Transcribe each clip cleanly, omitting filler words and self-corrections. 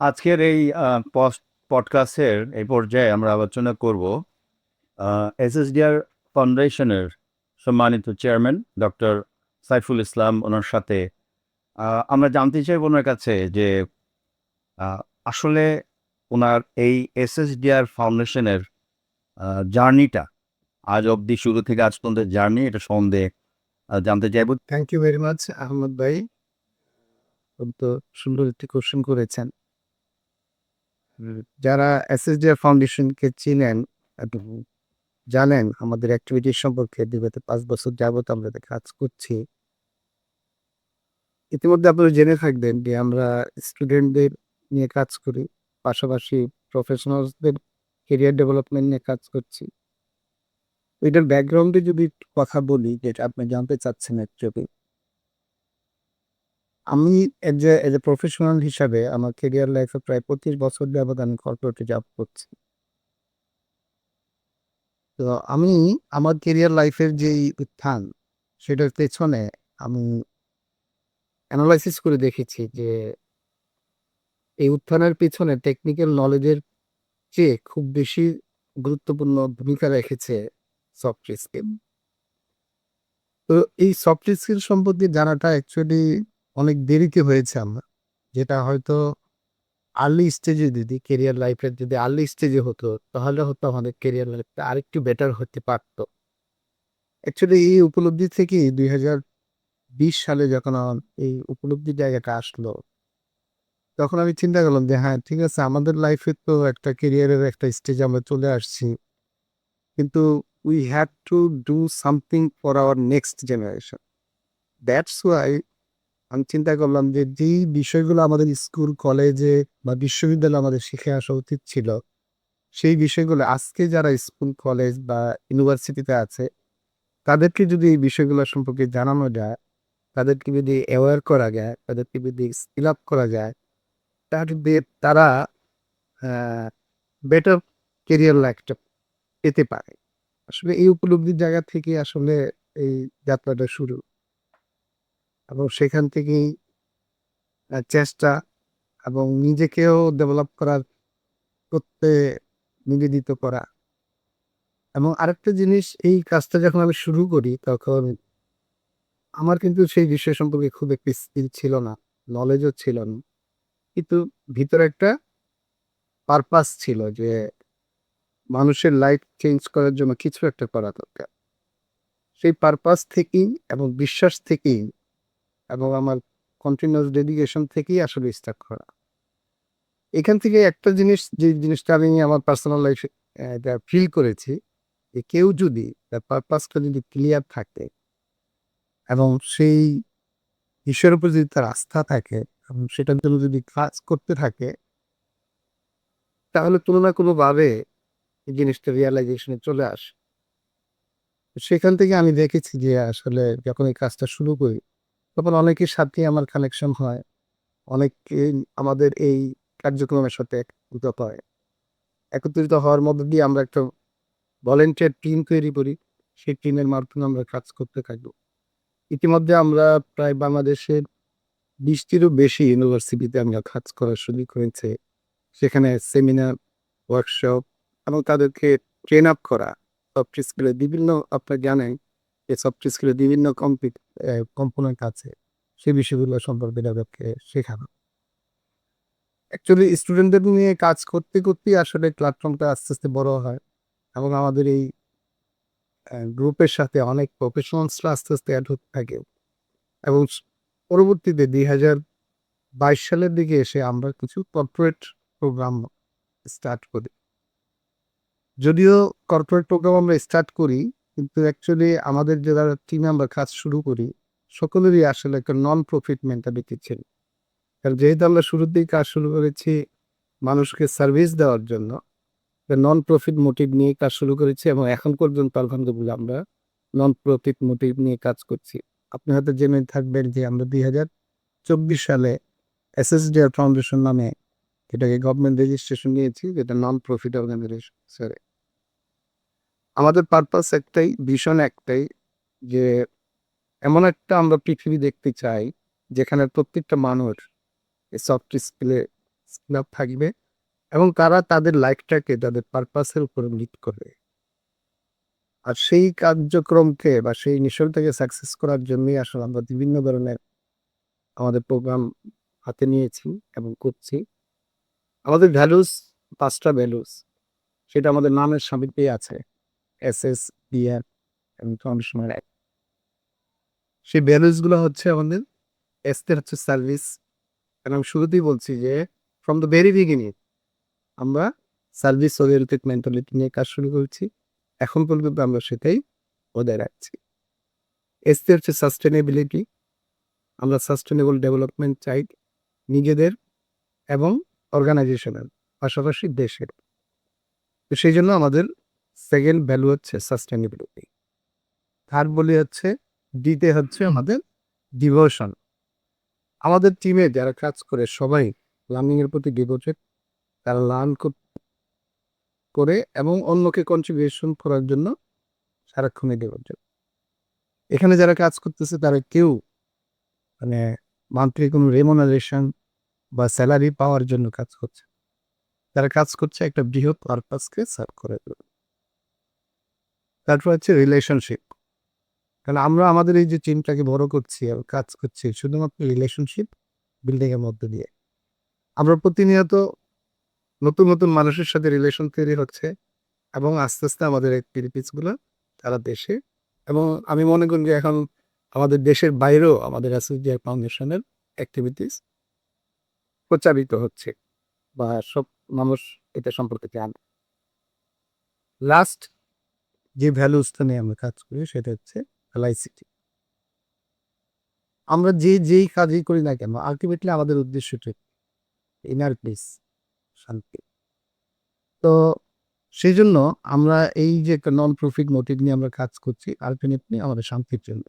আজকের এই পডকাস্টের এই পর্যায়ে আমরা আলোচনা করব এসএসডিআর ফাউন্ডেশনের সম্মানিত চেয়ারম্যান ডক্টর সাইফুল ইসলাম ওনার সাথে। আমরা জানতে চাই ওনার কাছে যে আহ, আসলে ওনার এই এসএসডিআর ফাউন্ডেশনের জার্নিটা আজ অবধি শুরু থেকে আজ পর্যন্ত জার্নি এটা সম্বন্ধে জানতে চাইব। Thank you very much Ahmad ভাই। অত্যন্ত সুন্দর একটি কোশ্চেন করেছেন। যারা এসএসডিআর ফাউন্ডেশনকে চিনেন এবং জানেন আমাদের অ্যাক্টিভিটির সম্পর্কে, বিগত 5 বছর যাবত আমরা এতে কাজ করছি। ইতিমধ্যে আপনারা জেনে থাকবেন যে আমরা স্টুডেন্টদের নিয়ে কাজ করি, পাশাপাশি প্রফেশনালসদের কেরিয়ার ডেভেলপমেন্ট নিয়ে কাজ করছি। এটার ব্যাকগ্রাউন্ডে যদি একটু কথা বলি, যেটা আপনি জানতে চাচ্ছেন অ্যাকচুয়ালি, আমি এজ এ প্রফেশনাল হিসাবে আমার কেরিয়ার লাইফে প্রায় 25 বছর যাবত আমি কর্পোরেটে জব করছি। তো আমি আমার কেরিয়ার লাইফের যেই উত্থান, সেটার পেছনে আমি অ্যানালাইসিস করে দেখেছি যে এই উত্থানের পেছনে টেকনিক্যাল নলেজের চেয়ে খুব বেশি গুরুত্বপূর্ণ ভূমিকা রেখেছে সফট স্কিল। তো এই সফট স্কিল সম্পর্কে জানাটা অ্যাকচুয়ালি অনেক দেরিতে হয়েছে আমার, যেটা হয়তো আর্লি স্টেজে যদি কেরিয়ার লাইফের যদি আর্লি স্টেজে হতো, তাহলে হয়তো আমাদের কেরিয়ার লাইফটা আরেকটু বেটার হতে পারতো। অ্যাকচুয়ালি এই উপলব্ধি থেকেই 2020 সালে যখন আমার এই উপলব্ধির জায়গাটা আসলো, তখন আমি চিন্তা করলাম যে হ্যাঁ, ঠিক আছে, আমাদের লাইফে তো একটা কেরিয়ারের একটা স্টেজে আমরা চলে আসছি, কিন্তু we have to do something for our next generation. That's why আমি চিন্তা করলাম যে যেই বিষয়গুলো আমাদের স্কুল কলেজে বা বিশ্ববিদ্যালয়ে আমাদের শিখে আসা উচিত ছিল, সেই বিষয়গুলো আজকে যারা স্কুল কলেজ বা ইউনিভার্সিটিতে আছে, তাদেরকে যদি এই বিষয়গুলো সম্পর্কে জানানো যায়, তাদেরকে যদি অ্যাওয়্যার করা যায়, তাদেরকে যদি স্কিল আপ করা যায়, তাহলে তারা বেটার কেরিয়ার লাইফটা পেতে পারে। আসলে এই উপলব্ধির জায়গা থেকে আসলে এই যাত্রাটা শুরু, এবং সেখান থেকেই চেষ্টা এবং নিজেকেও ডেভেলপ করার করতে নিবেদিত করা। এবং আরেকটা জিনিস, এই কাজটা যখন আমি শুরু করি, তখন আমার কিন্তু সেই বিষয় সম্পর্কে খুব একটি স্কিল ছিল না, নলেজও ছিল না, কিন্তু ভিতরে একটা পারপাস ছিল যে মানুষের লাইফ চেঞ্জ করার জন্য কিছু একটা করা দরকার। সেই পারপাস থেকেই এবং বিশ্বাস থেকেই এবং আমার কন্টিনিউয়াস ডেডিকেশন থেকেই আসলে স্টার্ট করা। এখান থেকে একটা জিনিস, যে জিনিসটা আমি আমার পার্সোনাল লাইফে এটা ফিল করেছি, যে কেউ যদি তার পারপাসটা যদি ক্লিয়ার থাকে এবং সেই ঈশ্বরের উপর যদি তার আস্থা থাকে এবং সেটার জন্য যদি কাজ করতে থাকে, তাহলে কোনো না কোনোভাবে এই জিনিসটা রিয়ালাইজেশনে চলে আসে। সেখান থেকে আমি দেখেছি যে আসলে যখন এই কাজটা শুরু করি, তখন অনেকের সাথে আমার কানেকশন হয়, অনেকে আমাদের এই কার্যক্রমের সাথে একত্রিত হয়। একত্রিত হওয়ার মধ্য দিয়ে আমরা একটা ভলেন্টিয়ার টিম তৈরি করি। সেই টিমের মাধ্যমে আমরা কাজ করতে থাকবো। ইতিমধ্যে আমরা প্রায় বাংলাদেশের 20টিরও বেশি ইউনিভার্সিটিতে আমরা কাজ করা শুরু করেছি। সেখানে সেমিনার, ওয়ার্কশপ এবং তাদেরকে ট্রেন আপ করা। সফট স্কিলের বিভিন্ন, আপনারা জানেন যে সফট স্কিলের বিভিন্ন কম্পোনেন্ট আছে। সেই বিষয়গুলো সম্পর্কে তাদেরকে শেখানো। অ্যাকচুয়ালি স্টুডেন্টদের নিয়ে কাজ করতে করতেই আসলে প্ল্যাটফর্মটা আস্তে আস্তে বড় হয়, এবং আমাদের এই গ্রুপের সাথে অনেক প্রফেশনালসরা আস্তে আস্তে অ্যাড হতে থাকে। এবং পরবর্তীতে 2022 সালের দিকে এসে আমরা কিছু কর্পোরেট প্রোগ্রাম স্টার্ট করি। যদিও কর্পোরেট প্রোগ্রাম আমরা স্টার্ট করি, কিন্তু অ্যাকচুয়ালি আমাদের যারা টিমে আমরা কাজ শুরু করি, সকলেরই আসলে একটা নন প্রফিট মেন্টালিটি ছিল। কারণ যেহেতু আমরা শুরুর দিকে কাজ শুরু করেছি মানুষকে সার্ভিস দেওয়ার জন্য, নন প্রফিট মোটিভ নিয়ে কাজ শুরু করেছি, এবং এখন পর্যন্ত আলহামদুলিল্লাহ আমরা নন প্রফিট মোটিভ নিয়ে কাজ করছি। আপনি হয়তো জেনে থাকবেন যে আমরা 2024 সালে এসএসডিআর ফাউন্ডেশন নামে এটাকে গভর্নমেন্ট রেজিস্ট্রেশন নিয়েছি, যেটা নন প্রফিট অর্গানাইজেশন। সরি, আমাদের পারপাস একটাই, ভিশন একটাই, যে এমন একটা আমরা পৃথিবী দেখতে চাই যেখানে প্রত্যেকটা মানুষ এই সফট স্কিলে স্কিল আপ থাকবে এবং তারা তাদের লাইফটাকে তাদের পারপাসের উপরে লিড করবে। আর সেই কার্যক্রমকে বা সেই মিশনটাকে সাকসেস করার জন্যই আসলে আমরা বিভিন্ন ধরনের আমাদের প্রোগ্রাম হাতে নিয়েছি এবং করছি। আমাদের ভ্যালুস ৫ টা ভ্যালুস, সেটা আমাদের নামের সামনেই আছে। SSDN এবং ফাউন্ডেশনের এক। সেই ভ্যালুস গুলো হচ্ছে আমাদের S তে হচ্ছে সার্ভিস। কারণ আমি শুরুতেই বলছি যে ফ্রম দ্য ভেরি বিগিনিং আমরা সার্ভিস ওরিয়েন্টেড মেন্টালিটি নিয়ে কাজ শুরু করেছি। এখন পর্যন্ত আমরা সেটাই বজায় রাখছি। S তে হচ্ছে সাস্টেনেবিলিটি। আমরা সাস্টেনেবল ডেভেলপমেন্ট চাই নিজেদের এবং অর্গানাইজেশনের পাশাপাশি দেশের। তো সেই জন্য আমাদের সেকেন্ড ভ্যালু হচ্ছে সাস্টেনেবিলিটি। থার্ড বলি হচ্ছে ডি তে হচ্ছে আমাদের ডিভোশন। আমাদের টিমে যারা কাজ করে সবাই লার্নিং এর প্রতি ডিভোটেড। তারা লার্ন করে এবং অন্যকে কন্ট্রিবিউশন করার জন্য সারাক্ষণই ডিভোটেড। এখানে যারা কাজ করতেছে তারা কেউ মানে মান্থলি কোনো রেমুনারেশন বা স্যালারি পাওয়ার জন্য কাজ করছে। তারা কাজ করছে একটা বৃহৎ পারপাসকে সার্ভ করে। তারপর হচ্ছে রিলেশনশিপ। কারণ আমরা আমাদের এই যে টিমটাকে বড় করছি আর কাজ করছি শুধুমাত্র রিলেশনশিপ বিল্ডিং এর মধ্যে দিয়ে। আমরা প্রতিনিয়ত নতুন নতুন মানুষের সাথে রিলেশন তৈরি হচ্ছে এবং আস্তে আস্তে আমাদের অ্যাক্টিভিটিস গুলো সারা দেশে এবং আমি মনে করি যে এখন আমাদের দেশের বাইরেও আমাদের অ্যাসোসিয়েট ফাউন্ডেশনের অ্যাক্টিভিটিস প্রচারিত হচ্ছে বা সব মানুষ এটা সম্পর্কে জানে। লাস্ট যে ভ্যালুসটা নিয়ে আমরা কাজ করি সেটা হচ্ছে এলআইসিটি। আমরা যেই কাজই করি না কেন আলটিমেটলি আমাদের উদ্দেশ্যটা ইনার পিস, শান্তি। তো সেই জন্য আমরা এই যে একটা নন প্রফিট মোটিভ নিয়ে আমরা কাজ করছি আলটিমেটলি আমাদের শান্তির জন্য,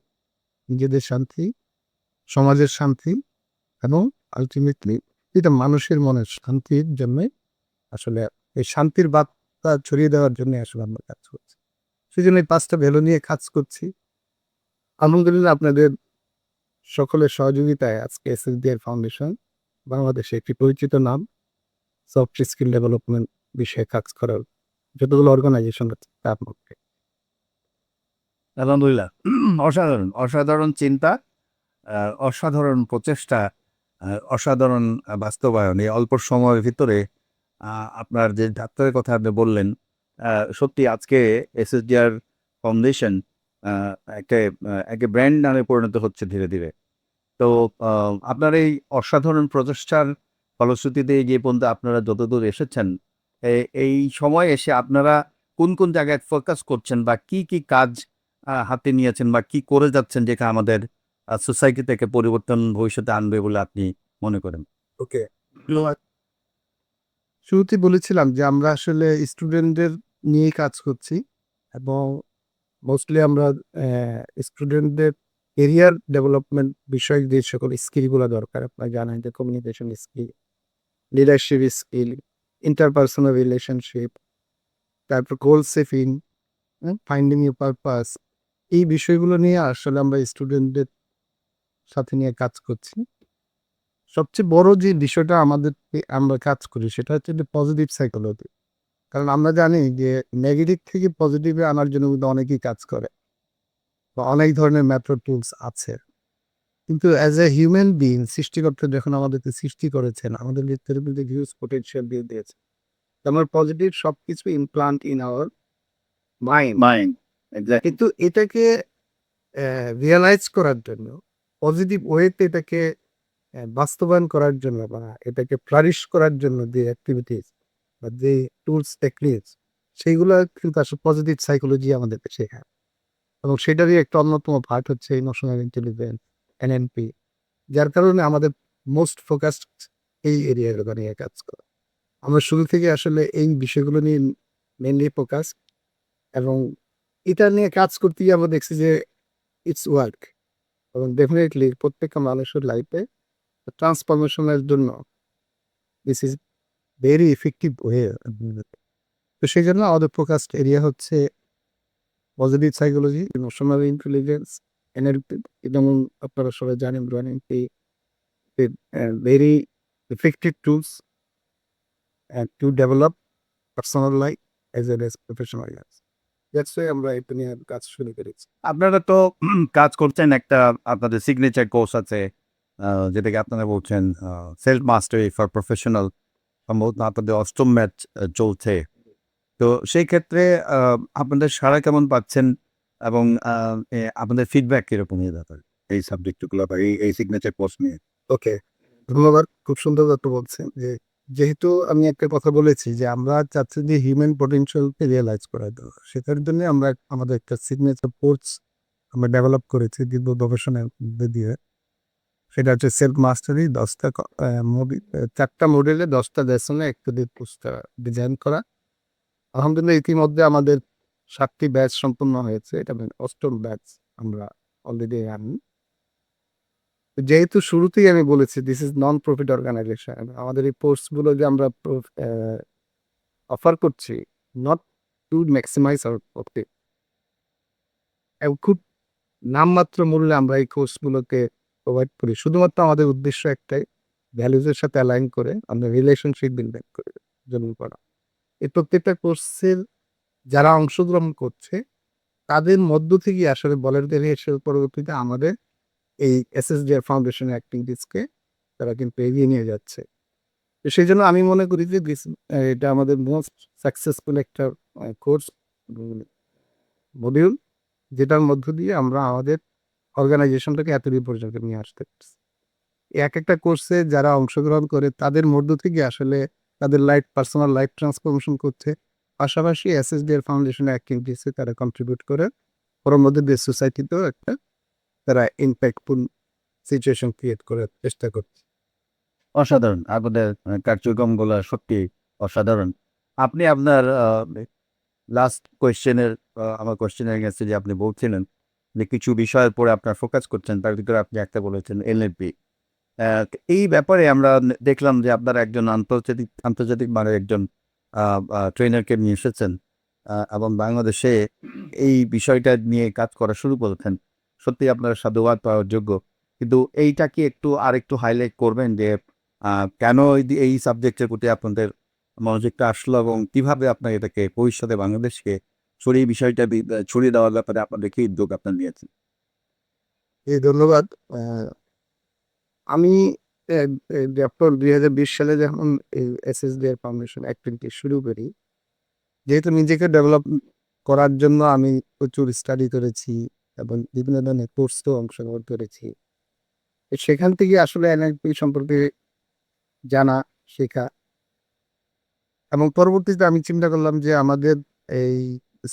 নিজেদের শান্তি, সমাজের শান্তি এবং আলটিমেটলি এটা মানুষের মনের শান্তির জন্য। আসলে এই শান্তির বার্তা ছড়িয়ে দেওয়ার জন্য আসলে আমরা কাজ করছি। সেই জন্য এই 5টা ভ্যালু নিয়ে কাজ করছি। আলহামদুলিল্লাহ আপনাদের সকলের সহযোগিতায় আজকে এসএসডিআর ফাউন্ডেশন বাংলাদেশে একটি পরিচিত নাম সফট স্কিল ডেভেলপমেন্ট বিষয়ে কাজ করার যতগুলো অর্গানাইজেশন আছে তার মধ্যে। আলহামদুলিল্লাহ। অসাধারণ অসাধারণ চিন্তা, অসাধারণ প্রচেষ্টা, অসাধারণ বাস্তবায়ন। এই অল্প সময়ের ভিতরে আপনার যে ডাক্তারের কথা আপনি বললেন, সত্যি আজকে এসএসডিআর ফাউন্ডেশন একটা একটা ব্র্যান্ড নামে পরিণত হচ্ছে ধীরে ধীরে। তো আপনার এই অসাধারণ প্রচেষ্টার ফলশ্রুতিতে এগিয়ে পর্যন্ত আপনারা যতদূর এসেছেন, এই সময় এসে আপনারা কোন কোন জায়গায় ফোকাস করছেন বা কি কি কাজ হাতে নিয়েছেন বা কি করে যাচ্ছেন যেটা আমাদের সোসাইটি থেকে পরিবর্তন ভবিষ্যতে আনবে বলে আপনি মনে করেন? ওকে, শুরুতে বলেছিলাম যে আমরা আসলে স্টুডেন্টদের নিয়েই কাজ করছি এবং মোস্টলি আমরা স্টুডেন্টদের কেরিয়ার ডেভেলপমেন্ট বিষয়ক যে সকল স্কিলগুলো দরকার আপনারা জানেন যে communication skill, leadership skill, interpersonal relationship, তারপর goal setting, finding your purpose, এই বিষয়গুলো নিয়ে আসলে আমরা স্টুডেন্টদের সাথে নিয়ে কাজ করছি। সবচেয়ে বড় যে বিষয়টা আমাদেরকে আমরা কাজ করি সেটা হচ্ছে যে পজিটিভ সাইকোলজি। কারণ আমরা জানি যে নেগেটিভ থেকে পজিটিভে আনার জন্য কিন্তু অনেকেই কাজ করে বা অনেক ধরনের মেথড টুলস আছে। কিন্তু অ্যাজ এ হিউম্যান বিইং সৃষ্টিকর্তা যখন আমাদেরকে সৃষ্টি করেছেন আমাদের ভিতরে কিন্তু হিউজ পটেনশিয়াল দিয়ে দিয়েছে। তো আমরা পজিটিভ সবকিছু implant in our mind. Mind, exactly. কিন্তু এটাকে রিয়ালাইজ করার জন্য পজিটিভ ওয়েতে এটাকে বাস্তবায়ন করার জন্য বা এটাকে ফ্লারিশ করার জন্য যে অ্যাক্টিভিটিস বা যে টুলস টেকনিকস সেইগুলো কিন্তু আসলে পজিটিভ সাইকোলজি আমাদেরকে শেখায় এবং সেটারই একটা অন্যতম পার্ট হচ্ছে ইমোশনাল ইন্টেলিজেন্স, এনএনপি। যার কারণে আমাদের মোস্ট ফোকাসড এই এরিয়াগুলো নিয়ে কাজ করা। আমরা শুরু থেকে আসলে এই বিষয়গুলো নিয়ে মেনলি ফোকাস এবং এটা নিয়ে কাজ করতে গিয়ে আমরা দেখছি যে ইটস ওয়ার্ক এবং ডেফিনেটলি প্রত্যেকটা মানুষের লাইফে ট্রান্সফরমেশনের জন্য this is very effective way. তো সেই জন্য আমাদের ফোকাসড এরিয়া হচ্ছে positive psychology, emotional intelligence, NLP. যেমন আপনারা সবাই জানেন NLP very effective tools to develop personal life as well as professional life. That's why আমরা এটা নিয়ে কাজ শুরু করেছি। আপনারা তো কাজ করছেন একটা আপনাদের সিগনেচার কোর্স আছে যেটাকে আপনারা বলছেন সেলফ মাস্টারি ফর প্রফেশনাল, সম্ভবত আপনাদের অষ্টম ব্যাচ চলছে। তো সেই ক্ষেত্রে আপনাদের সাড়া কেমন পাচ্ছেন এবং আপনাদের ফিডব্যাক কিরকম এই ব্যাপারে এই সাবজেক্টগুলো বা এই সিগনেচার কোর্স নিয়ে? ওকে, ধন্যবাদ। খুব সুন্দর কথা বলছেন যে যেহেতু আমি একটা কথা বলেছি যে আমরা চাচ্ছি যে হিউম্যান পটেনশিয়ালকে রিয়েলাইজ করার জন্য। সেটার জন্য আমরা আমাদের একটা সিগনেচার কোর্স আমরা ডেভেলপ করেছি দীর্ঘ গবেষণার মধ্যে দিয়ে। সেটা হচ্ছে সেলফ মাস্টারি ১০ টা ৪ টা মডেলে ১০ টা লেসনে একটা দিয়ে কোর্সটা ডিজাইন করা। আলহামদুলিল্লাহ ইতিমধ্যে আমাদের ৭ টি ব্যাচ সম্পূর্ণ হয়েছে। এটা ৮ম ব্যাচ আমরা অলরেডি রানিং। যেহেতু শুরুতেই আমি বলেছি this is non profit organisation. আমাদের এই কোর্সগুলো যে আমরা অফার করছি not to maximise our profit. এবং খুব নামমাত্র মূল্যে আমরা এই কোর্সগুলোকে প্রোভাইড করি। শুধুমাত্র আমাদের উদ্দেশ্য একটাই, ভ্যালুজের সাথে অ্যালাইন করে আমরা রিলেশনশিপ বিল্ডিং করে জন্য করা। এই প্রত্যেকটা কোর্সের যারা অংশগ্রহণ করছে তাদের মধ্য থেকেই আসলে ভলান্টিয়ারি হিসেবে পরবর্তীতে আমাদের এই এসএসডিআর ফাউন্ডেশনের অ্যাক্টিভিটিসকে তারা কিন্তু এগিয়ে নিয়ে যাচ্ছে। তো সেইজন্য আমি মনে করি যে এটা আমাদের মোস্ট সাকসেসফুল একটা কোর্স মডিউল, যেটার মধ্য দিয়ে আমরা আমাদের অর্গানাইজেশনটাকে এতদিন পর্যন্ত নিয়ে আসতে পারছি। একটা কোর্সে যারা অংশগ্রহণ করে তাদের মধ্য থেকে আসলে তাদের পার্সোনাল লাইফ ট্রান্সফরমেশন করছে। পাশাপাশি এসএসডিআর ফাউন্ডেশনের অ্যাক্টিভিটিসে তারা কন্ট্রিবিউট করে ওর মধ্যে দিয়ে সোসাইটিতেও একটা তারা ইম্প্যাক্টফুল সিচুয়েশন ক্রিয়েট করার চেষ্টা করছে। অসাধারণ। আপনাদের কার্যক্রমগুলো সত্যি অসাধারণ। আপনি আপনার লাস্ট কোয়েশ্চেনের আমার কোয়েশ্চেনের গেছে যে আপনি বলছিলেন যে কিছু বিষয়ের উপরে আপনার ফোকাস করছেন, তার ভিতরে আপনি একটা বলেছেন এনএলপি। এই ব্যাপারে আমরা দেখলাম যে আপনারা একজন আন্তর্জাতিক মানের একজন ট্রেনারকে নিয়ে এসেছেন এবং বাংলাদেশে এই বিষয়টা নিয়ে কাজ করা শুরু করেছেন। সত্যি আপনারা সাধুবাদ পাওয়ার যোগ্য। কিন্তু এইটা কি আরেকটু হাইলাইট করবেন যে কেন এই সাবজেক্টের প্রতি আপনাদের মনোযোগটা আসলো এবং কিভাবে আপনার এটাকে ভবিষ্যতে বাংলাদেশকে ছড়িয়ে বিষয়টা ছড়িয়ে দেওয়ার ব্যাপারে আপনাদের কি উদ্যোগ আপনারা নিয়েছেন? ধন্যবাদ। আমি ডক্টর ২০২০ সালে যখন এই এসএসডিআর ফাউন্ডেশন অ্যাক্টিভিটি শুরু করি, যেহেতু নিজেকে ডেভেলপ করার জন্য আমি প্রচুর স্টাডি করেছি এবং বিভিন্ন ধরনের কোর্সেও অংশগ্রহণ করেছি। সেখান থেকে আসলে এনএলপি সম্পর্কে জানা, শেখা এবং পরবর্তীতে আমি চিন্তা করলাম যে আমাদের এই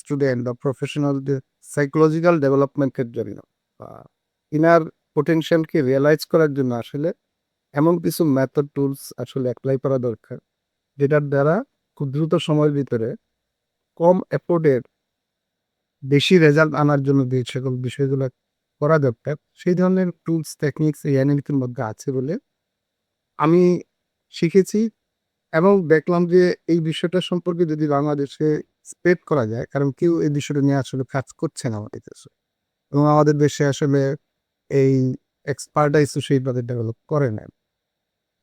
স্টুডেন্ট বা প্রফেশনালদের সাইকোলজিক্যাল ডেভেলপমেন্টের জন্য বা ইনার পোটেনশিয়ালকে রিয়ালাইজ করার জন্য আসলে এমন কিছু মেথড টুলস আসলে অ্যাপ্লাই করা দরকার, যেটার দ্বারা খুব দ্রুত সময়ের ভিতরে কম এফোর্টের বেশি রেজাল্ট আনার জন্য যে সকল বিষয়গুলো করা দরকার, সেই ধরনের টুলস টেকনিক্স এই এনএলপির মধ্যে আছে বলে আমি শিখেছি এবং দেখলাম যে এই বিষয়টা সম্পর্কে যদি বাংলাদেশে স্প্রেড করা যায়, কারণ কেউ এই বিষয়টা নিয়ে আসলে কাজ করছে না আমাদের দেশে এবং আমাদের দেশে আসলে এই এক্সপার্টাইজও সেইভাবে ডেভেলপ করে না।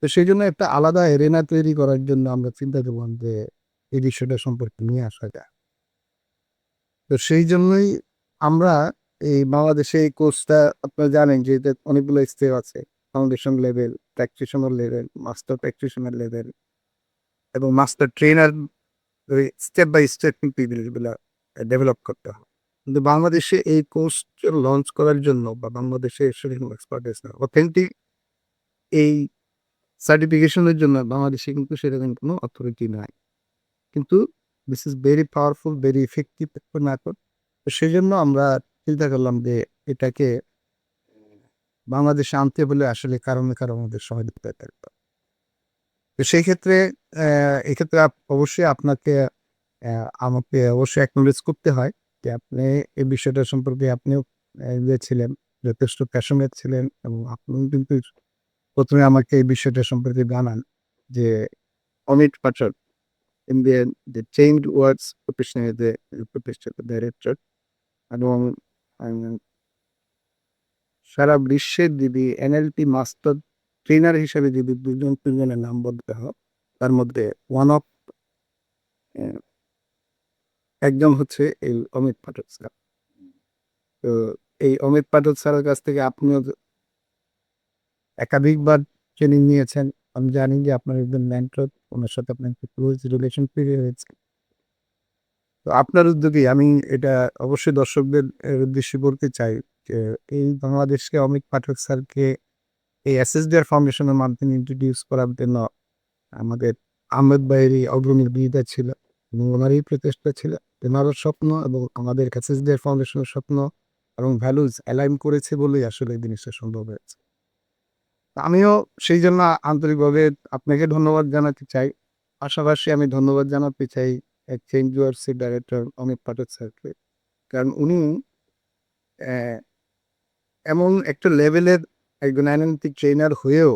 তো সেই জন্য একটা আলাদা এরেনা তৈরি করার জন্য আমরা চিন্তা করলাম যে এই বিষয়টা সম্পর্কে নিয়ে আসা যায়। তো সেই জন্যই আমরা এই বাংলাদেশে এই কোর্সটা আপনারা জানেন যে এতে অনেকগুলো স্টেপ আছে। Foundation level, practitioner level, master practitioner level এবং master trainer, step by step কিন্তু এই জিনিসগুলা ডেভেলপ করতে হয়। কিন্তু বাংলাদেশে এই কোর্স লঞ্চ করার জন্য বা বাংলাদেশে সেরকম এক্সপার্টাইজ না, অথেন্টিক এই সার্টিফিকেশনের জন্য বাংলাদেশে কিন্তু সেরকম কোনো অথরিটি নাই। কিন্তু this is very powerful, very effective একটা মেথড। তো সেজন্য আমরা চিন্তা করলাম যে এটাকে বাংলাদেশে আনতে হলে আসলে কারণে আমাদের সহযোগিতা দরকার। তো সেই ক্ষেত্রে এক্ষেত্রে অবশ্যই আপনাকে আমাকে অবশ্যই অ্যাকনোলেজ করতে হয় যে আপনি এই বিষয়টা সম্পর্কে আপনিও ইয়ে ছিলেন, যথেষ্ট প্যাশনেট ছিলেন এবং আপনিও কিন্তু ১ম এ আমাকে এই বিষয়টা সম্পর্কে জানান যে অমিত পাঠক Indian the changed words professional the professional director এবং সারা বিশ্বের যদি এনএলপি মাস্টার ট্রেনার হিসেবে যদি ২ জন ৩ জনের নাম বলতে হয়, তার মধ্যে ওয়ান অফ একজন হচ্ছে এই অমিত পাঠক স্যার। তো এই অমিত পাঠক স্যারের কাছ থেকে আপনিও একাধিকবার ট্রেনিং নিয়েছেন। আমি জানি যে আপনার একজন মেন্টর, ওনার সাথে আপনার একটা ক্লোজ রিলেশন তৈরি হয়েছে। তো আপনার উদ্যোগে আমি এটা অবশ্যই দর্শকদের উদ্দেশ্যে বলতে চাই যে এই বাংলাদেশকে অমিত পাঠক স্যারকে এই এসএসডিআর ফাউন্ডেশনের মাধ্যমে ইন্ট্রোডিউস করার জন্য আমাদের আহমেদ ভাইয়েরই অগ্রণী ভূমিকা ছিল এবং ওনারই প্রচেষ্টা ছিল। ওনারও স্বপ্ন এবং আমাদের এসএসডিআর ফাউন্ডেশনের স্বপ্ন এবং ভ্যালুজ অ্যালাইন করেছে বলেই আসলে এই জিনিসটা সম্ভব হয়েছে। আমিও সেই জন্য আন্তরিকভাবে আপনাকে ধন্যবাদ জানাতে চাই। পাশাপাশি আমি ধন্যবাদ জানাতে চাই চেঞ্জ জুয়ার্সের ডাইরেক্টর অমিত পাঠক স্যারকে। কারণ উনি অ্যা এমন একটা লেভেলের একজন অ্যানালিটিক ট্রেনার হয়েও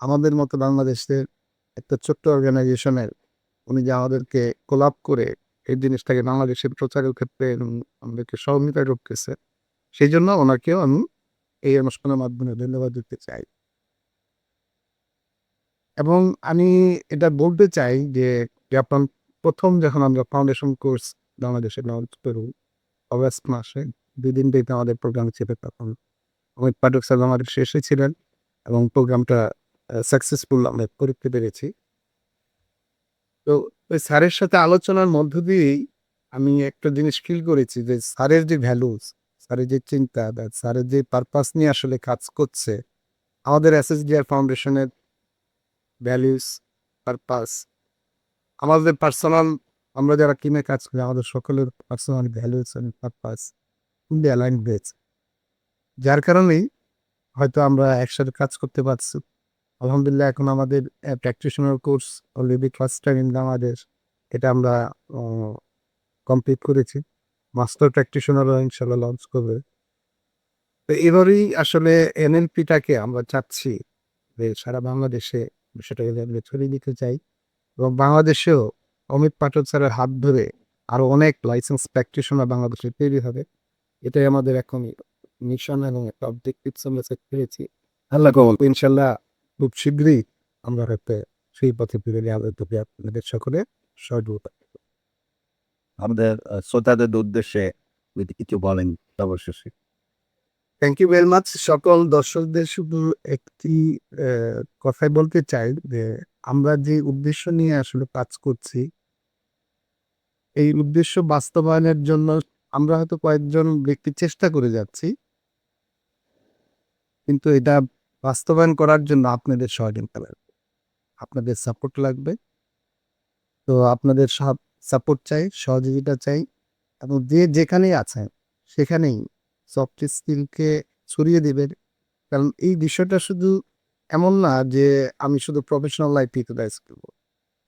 আমাদের মতো বাংলাদেশের একটা ছোট্ট অর্গানাইজেশনের উনি যে আমাদেরকে কোলাপ করে এই জিনিসটাকে বাংলাদেশের প্রচারের ক্ষেত্রে আমাদেরকে সহযোগিতা করতেছে, সেইজন্য ওনাকেও আমি এই অনুষ্ঠানের মাধ্যমে ধন্যবাদ দিতে চাই। এবং আমি এটা বলতে চাই যে জাপান ১ম যখন আমরা ফাউন্ডেশন কোর্স বাংলাদেশে লঞ্চ করি অগাস্ট মাসে ২ দিন ব্যাপী আমাদের প্রোগ্রাম ছিল তখন। অমিত পাঠক স্যার আমাদের শেষে ছিলেন এবং প্রোগ্রামটা সাকসেসফুল আমরা করতে পেরেছি। তো ওই স্যারের সাথে আলোচনার মধ্য দিয়েই আমি একটা জিনিস ফিল করেছি যে স্যারের যে ভ্যালুস, স্যারের যে চিন্তা বা স্যারের যে পারপাস নিয়ে আসলে কাজ করছে, আমাদের এসএসডিআর ফাউন্ডেশনের ভ্যালুস, পারপাস, আমাদের পার্সোনাল আমরা যারা টিমে কাজ করি আমাদের সকলের personal values and purpose fully align হয়েছে। যার কারণেই হয়তো আমরা একসাথে কাজ করতে পারছি। আলহামদুলিল্লাহ এখন আমাদের practitioner course already first time in Bangladesh. এটা আমরা অ কমপ্লিট করেছি। মাস্টার প্র্যাকটিশনারও ইনশাআল্লাহ লঞ্চ করবে। তো এভাবেই আসলে এনএলপিটাকে আমরা চাচ্ছি যে সারা বাংলাদেশে সেটাকে আমরা ছড়িয়ে দিতে চাই এবং বাংলাদেশেও অমিত পাঠক স্যারের হাত ধরে আরো অনেক লাইসেন্স প্র্যাকটিশনার বাংলাদেশে তৈরি হবে। এটাই আমাদের এখন মিশন এবং একটা অবজেক্টিভস আমরা সেট করেছি। আল্লাহ কবুল। ইনশাআল্লাহ খুব শীঘ্রই আমরা হয়তো সেই পথে ফিরে যাবো। তবে আপনাদের সকলে সহযোগিতা। আমাদের শ্রোতাদের উদ্দেশ্যে যদি কিছু বলেন অবশ্যই। Thank you very much. সকল দর্শকদের শুধু একটি কথাই বলতে চাই যে আমরা যে উদ্দেশ্য নিয়ে আসলে কাজ করছি, এই উদ্দেশ্য বাস্তবায়নের জন্য আমরা হয়তো কয়েকজন ব্যক্তি চেষ্টা করে যাচ্ছি। কিন্তু এটা বাস্তবায়ন করার জন্য আপনাদের সহযোগিতা লাগবে। আপনাদের সাপোর্ট লাগবে। তো আপনাদের সাপোর্ট চাই, সহযোগিতা চাই এবং যে যেখানেই আছেন সেখানেই সফট স্কিলকে ছড়িয়ে দিবেন। কারণ এই বিষয়টা শুধু এমন না যে আমি শুধু প্রফেশনাল লাইফ ইউটিলাইজ করবো।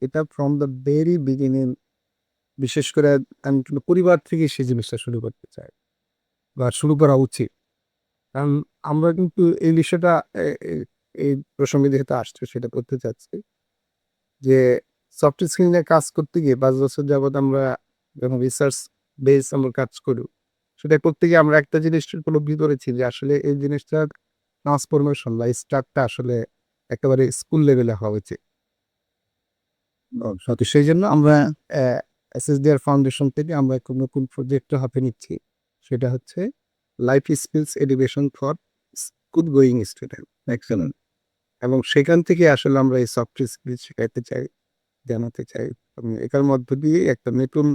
এটা ফ্রম দ্য ভেরি বিগিনিং বিশেষ করে আমি কিন্তু পরিবার থেকেই সেই জিনিসটা শুরু করতে চাই বা শুরু করা উচিত। কারণ আমরা কিন্তু এই বিষয়টা এ এ এই প্রসঙ্গে যেহেতু আসছে সেটা করতে চাচ্ছি যে সফট স্কিল নিয়ে কাজ করতে গিয়ে ৫ বছর যাবৎ আমরা যখন রিসার্চ বেস আমরা কাজ করি, সেটা করতে গিয়ে আমরা একটা জিনিস উপলব্ধি করেছি যে আসলে এই জিনিসটার ট্রান্সফরমেশন বা স্টার্টটা আসলে একেবারে স্কুল লেভেলে হওয়া উচিত। তো সেইজন্য আমরা এসএসডিআর ফাউন্ডেশন থেকে আমরা একটা নতুন প্রজেক্ট হাতে নিচ্ছি। সেটা হচ্ছে life skills education for school going student. Excellent. এবং সেখান থেকে আসলে আমরা এই সফট স্কিল শেখাতে চাই, জানাতে চাই এবং এটার মধ্য দিয়ে একটা নতুন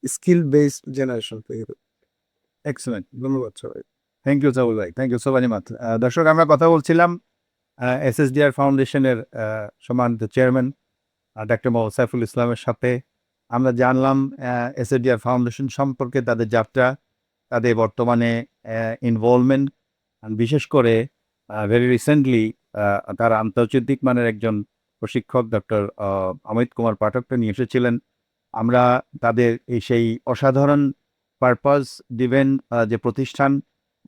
স্কিল বেসড জেনারেশন তৈরি হবে। এক্সেলেন্ট। ধন্যবাদ সবাই। থ্যাংক ইউ সাবুল ভাই। Thank you so very much. দর্শক আমরা কথা বলছিলাম এসএসডিআর ফাউন্ডেশনের সম্মানিত চেয়ারম্যান ডাক্তার মোহাম্মদ সাইফুল ইসলামের সাথে। আমরা জানলাম এসএসডিআর ফাউন্ডেশন সম্পর্কে, তাদের যাত্রা, তাদের বর্তমানে ইনভলভমেন্ট, বিশেষ করে ভেরি রিসেন্টলি তারা আন্তর্জাতিক মানের একজন প্রশিক্ষক ডক্টর অমিত কুমার পাঠককে নিয়ে এসেছিলেন। আমরা তাদের এই সেই অসাধারণ পারপাস ডিভেন যে প্রতিষ্ঠান,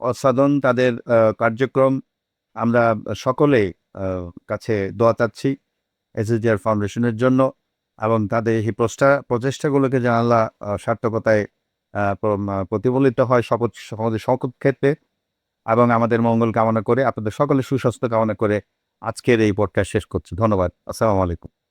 অসাধারণ তাদের কার্যক্রম, আমরা সকলে কাছে দোয়া চাচ্ছি এসএসডিআর ফাউন্ডেশনের জন্য এবং তাদের এই প্রচেষ্টাগুলোকে যেন আল্লাহ সার্থকতায় প্রতিফলিত হয় আমাদের সকল ক্ষেত্রে এবং আমাদের মঙ্গল কামনা করে আপনাদের সকলের সুস্বাস্থ্য কামনা করে আজকের এই পডকাস্ট শেষ করছি। ধন্যবাদ। আসসালামু আলাইকুম।